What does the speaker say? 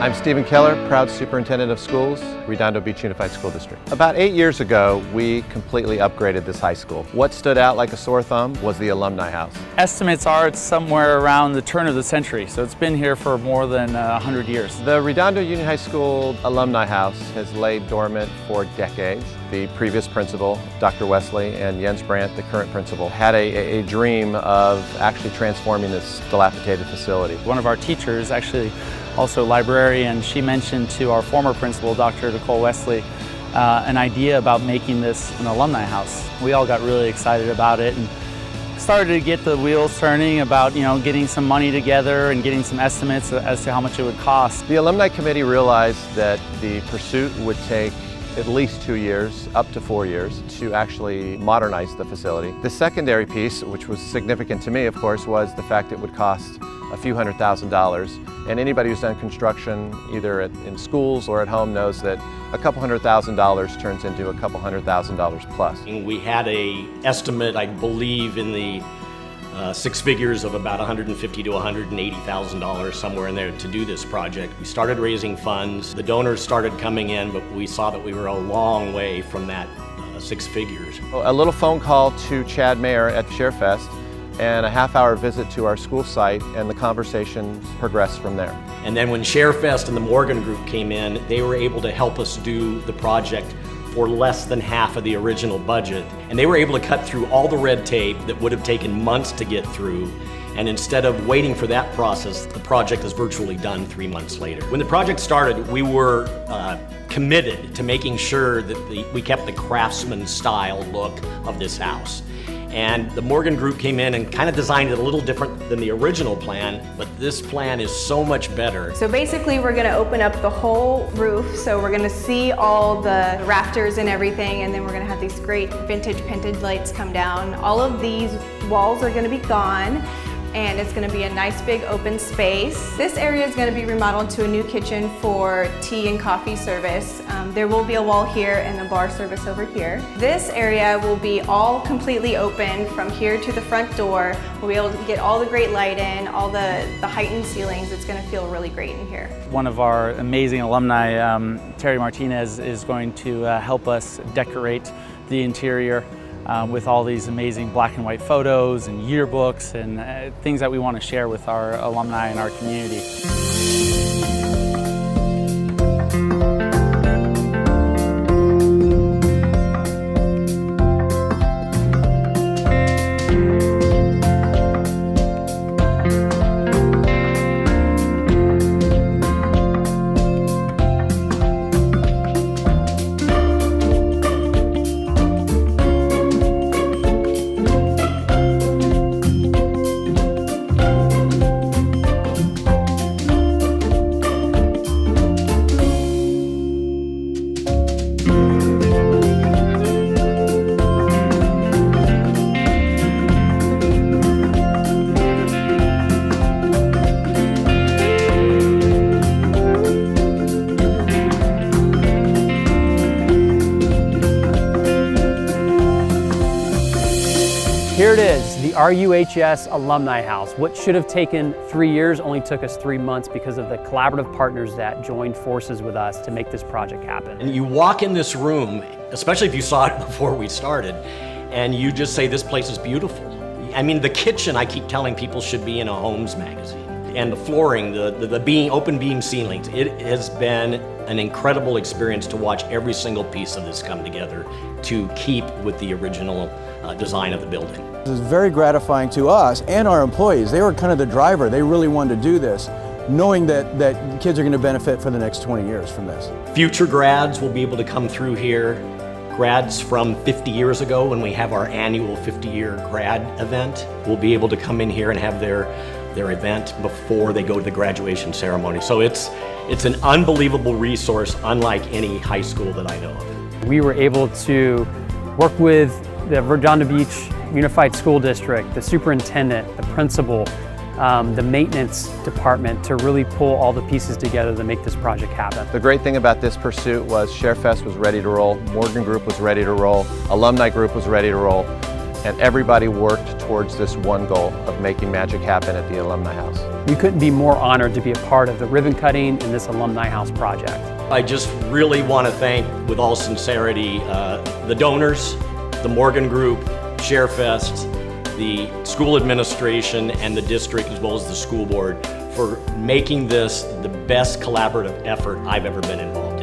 I'm Stephen Keller, proud Superintendent of Schools, Redondo Beach Unified School District. About 8 years ago, we completely upgraded this high school. What stood out like a sore thumb was the Alumni House. Estimates are it's somewhere around the turn of the century, so it's been here for more than 100 years. The Redondo Union High School Alumni House has laid dormant for decades. The previous principal, Dr. Wesley, and Jens Brandt, the current principal, had a dream of actually transforming this dilapidated facility. One of our teachers, actually also a librarian, she mentioned to our former principal, Dr. Nicole Wesley, an idea about making this an alumni house. We all got really excited about it and started to get the wheels turning about, getting some money together and getting some estimates as to how much it would cost. The Alumni Committee realized that the pursuit would take at least 2 years, up to 4 years, to actually modernize the facility. The secondary piece, which was significant to me, of course, was the fact it would cost a few $100,000. And anybody who's done construction, either in schools or at home, knows that a couple $100,000 turns into a couple $100,000 plus. We had an estimate, I believe, in the six figures of about $150,000 to $180,000, somewhere in there, to do this project. We started raising funds. The donors started coming in, but we saw that we were a long way from that six figures. A little phone call to Chad Mayer at Sharefest and a half-hour visit to our school site, and the conversation progressed from there. And then when Sharefest and the Morgan Group came in, they were able to help us do the project for less than half of the original budget. And they were able to cut through all the red tape that would have taken months to get through. And instead of waiting for that process, the project is virtually done 3 months later. When the project started, we were committed to making sure that we kept the craftsman style look of this house. And the Morgan Group came in and kind of designed it a little different than the original plan, but this plan is so much better. So basically we're going to open up the whole roof, so we're going to see all the rafters and everything, and then we're going to have these great vintage painted lights come down. All of these walls are going to be gone, and it's going to be a nice big open space. This area is going to be remodeled to a new kitchen for tea and coffee service. There will be a wall here and a bar service over here. This area will be all completely open from here to the front door. We'll be able to get all the great light in, all the heightened ceilings. It's going to feel really great in here. One of our amazing alumni, Terry Martinez, is going to help us decorate the interior with all these amazing black and white photos and yearbooks and things that we want to share with our alumni and our community. Here it is, the RUHS Alumni House. What should have taken 3 years only took us 3 months because of the collaborative partners that joined forces with us to make this project happen. And you walk in this room, especially if you saw it before we started, and you just say, this place is beautiful. I mean, the kitchen, I keep telling people, should be in a Homes magazine. And the flooring, the open beam ceilings, it has been an incredible experience to watch every single piece of this come together to keep with the original design of the building. This is very gratifying to us and our employees. They were kind of the driver. They really wanted to do this, knowing that kids are going to benefit for the next 20 years from this. Future grads will be able to come through here. Grads from 50 years ago, when we have our annual 50-year grad event, will be able to come in here and have their event before they go to the graduation ceremony. So it's an unbelievable resource, unlike any high school that I know of. We were able to work with the Redondo Beach Unified School District, the superintendent, the principal, the maintenance department to really pull all the pieces together to make this project happen. The great thing about this pursuit was Sharefest was ready to roll, Morgan Group was ready to roll, Alumni Group was ready to roll. and everybody worked towards this one goal of making magic happen at the Alumni House. We couldn't be more honored to be a part of the ribbon cutting in this Alumni House project. I just really want to thank, with all sincerity, the donors, the Morgan Group, Sharefest, the school administration, and the district, as well as the school board, for making this the best collaborative effort I've ever been involved in.